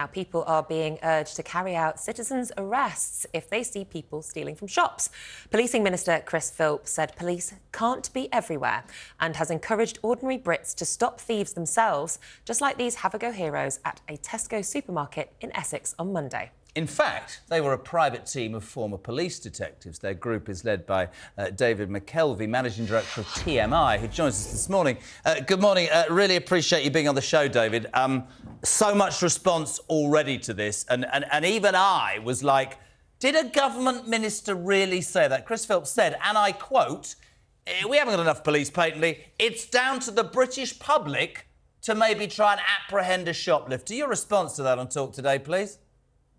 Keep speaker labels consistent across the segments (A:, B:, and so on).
A: Now, people are being urged to carry out citizens' arrests if they see people stealing from shops. Policing Minister Chris Philp said police can't be everywhere and has encouraged ordinary Brits to stop thieves themselves, just like these have-a-go heroes at a Tesco supermarket in Essex on Monday.
B: In fact, they were a private team of former police detectives. Their group is led by David McKelvey, Managing Director of TMI, who joins us this morning. Good morning. Really appreciate you being on the show, David. So much response already to this, and even I was like, did a government minister really say that? Chris Philp said, and I quote, "We haven't got enough police patently. It's down to the British public to maybe try and apprehend a shoplifter." Your response to that on Talk Today, please?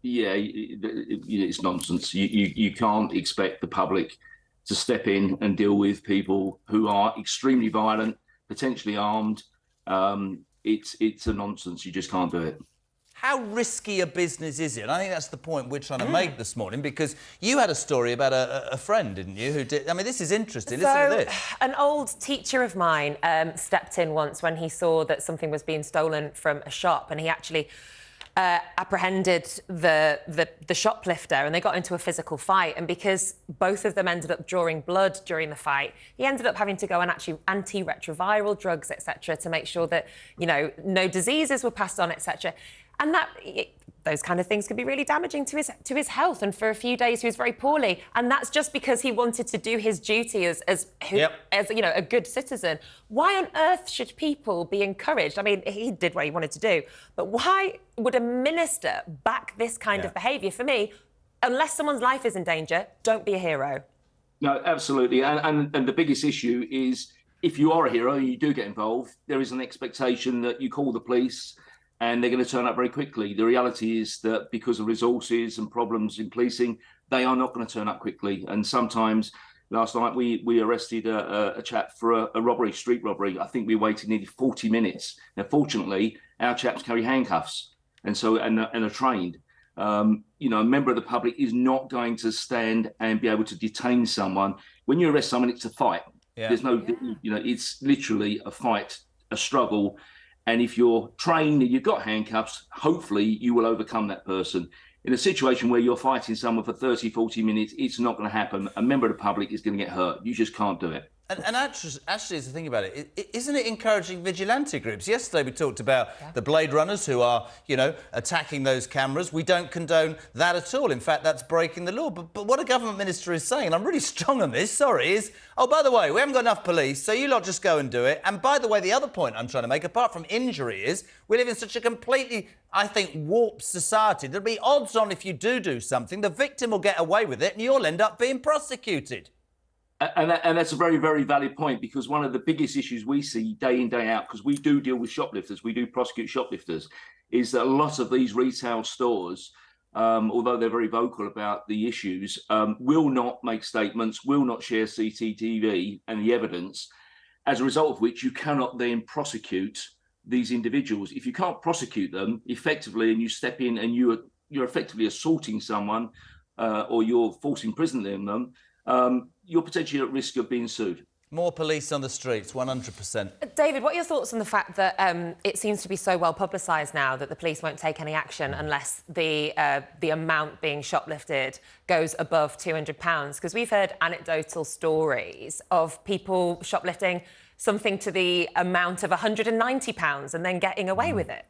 C: Yeah, it's nonsense. You can't expect the public to step in and deal with people who are extremely violent, potentially armed. It's a nonsense. You just can't do it.
B: How risky a business is it? And I think that's the point we're trying to make this morning, because you had a story about a friend, didn't you, who did... I mean, this is interesting. Listen to this.
A: An old teacher of mine stepped in once when he saw that something was being stolen from a shop, and he actually... apprehended the shoplifter, and they got into a physical fight, and because both of them ended up drawing blood during the fight, he ended up having to go on actually antiretroviral drugs, etc., to make sure that, you know, no diseases were passed on, etc. And those kind of things could be really damaging to his health. And for a few days, he was very poorly. And that's just because he wanted to do his duty as you know, a good citizen. Why on earth should people be encouraged? I mean, he did what he wanted to do, but why would a minister back this kind of behaviour? For me, unless someone's life is in danger, don't be a hero.
C: No, absolutely. And the biggest issue is, if you are a hero and you do get involved, there is an expectation that you call the police and they're going to turn up very quickly. The reality is that because of resources and problems in policing, they are not going to turn up quickly. And sometimes, last night we arrested a chap for a robbery, street robbery. I think we waited nearly 40 minutes. Now, fortunately, our chaps carry handcuffs and are trained. You know, a member of the public is not going to stand and be able to detain someone. When you arrest someone, it's a fight. There's no, you know, it's literally a fight, a struggle. And if you're trained and you've got handcuffs, hopefully you will overcome that person. In a situation where you're fighting someone for 30, 40 minutes, it's not going to happen. A member of the public is going to get hurt. You just can't do it.
B: And actually, as the thing about it, isn't it encouraging vigilante groups? Yesterday we talked about the Blade Runners who are, you know, attacking those cameras. We don't condone that at all. In fact, that's breaking the law. But what a government minister is saying, and I'm really strong on this, sorry, is, oh, by the way, we haven't got enough police, so you lot just go and do it. And by the way, the other point I'm trying to make, apart from injury, is we live in such a completely, I think, warped society. There'll be odds on if you do something, the victim will get away with it and you'll end up being prosecuted.
C: And that's a very, very valid point, because one of the biggest issues we see day in, day out, because we do deal with shoplifters, we do prosecute shoplifters, is that a lot of these retail stores, although they're very vocal about the issues, will not make statements, will not share CCTV and the evidence, as a result of which you cannot then prosecute these individuals. If you can't prosecute them effectively and you step in and you're effectively assaulting someone or you're forcing imprisoning them, you're potentially at risk of being sued.
B: More police on the streets, 100%.
A: David, what are your thoughts on the fact that it seems to be so well publicised now that the police won't take any action unless the amount being shoplifted goes above £200? Because we've heard anecdotal stories of people shoplifting something to the amount of £190 and then getting away with it.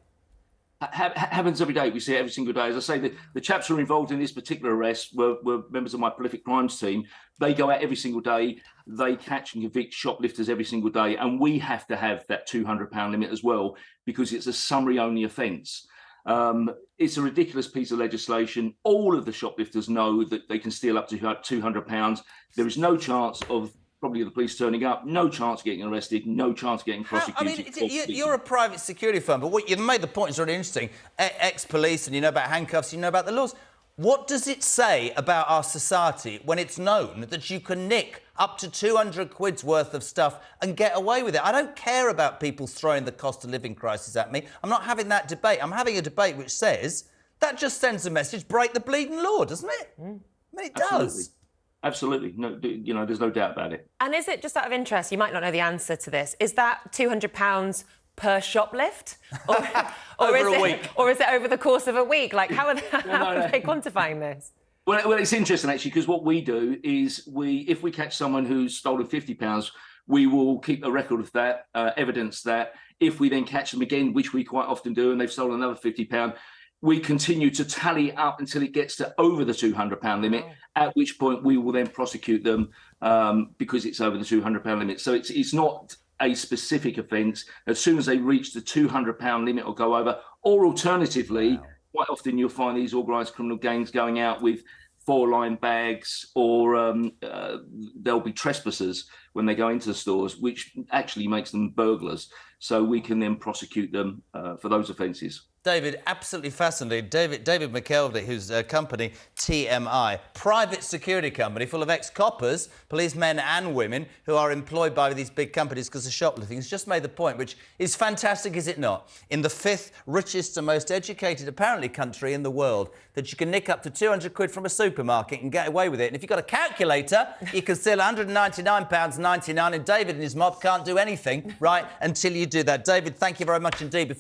C: Happens every day. We see it every single day. As I say, the chaps who are involved in this particular arrest were members of my prolific crimes team. They go out every single day. They catch and convict shoplifters every single day. And we have to have that £200 limit as well, because it's a summary-only offence. It's a ridiculous piece of legislation. All of the shoplifters know that they can steal up to £200. There is no chance of probably the police turning up, no chance of getting arrested, no chance of getting prosecuted.
B: I mean, you're a private security firm, but what you've made the point is really interesting. Ex-police, and you know about handcuffs, you know about the laws. What does it say about our society when it's known that you can nick up to 200 quid's worth of stuff and get away with it? I don't care about people throwing the cost of living crisis at me. I'm not having that debate. I'm having a debate which says that just sends a message, break the bleeding law, doesn't it? I mean, it does.
C: Absolutely. No, you know, there's no doubt about it.
A: And is it, just out of interest, you might not know the answer to this, is that £200 per shoplift? Or
C: Over a week.
A: Or is it over the course of a week? Like, how are they quantifying this?
C: Well, it's interesting, actually, because what we do is if we catch someone who's stolen £50, we will keep a record of that, evidence that. If we then catch them again, which we quite often do, and they've stolen another £50, we continue to tally up until it gets to over the £200 limit, at which point we will then prosecute them because it's over the £200 limit. So it's not a specific offence. As soon as they reach the £200 limit or go over, or alternatively, quite often you'll find these organised criminal gangs going out with 4-line bags, or there'll be trespassers when they go into the stores, which actually makes them burglars. So we can then prosecute them for those offences.
B: David, absolutely fascinating. David McKelvey, whose company, TMI, private security company full of ex-coppers, policemen and women, who are employed by these big companies because of shoplifting, has just made the point, which is fantastic, is it not? In the 5th richest and most educated, apparently, country in the world, that you can nick up to 200 quid from a supermarket and get away with it. And if you've got a calculator, you can steal £199.99, and David and his mob can't do anything, right, until you do that. David, thank you very much indeed. Before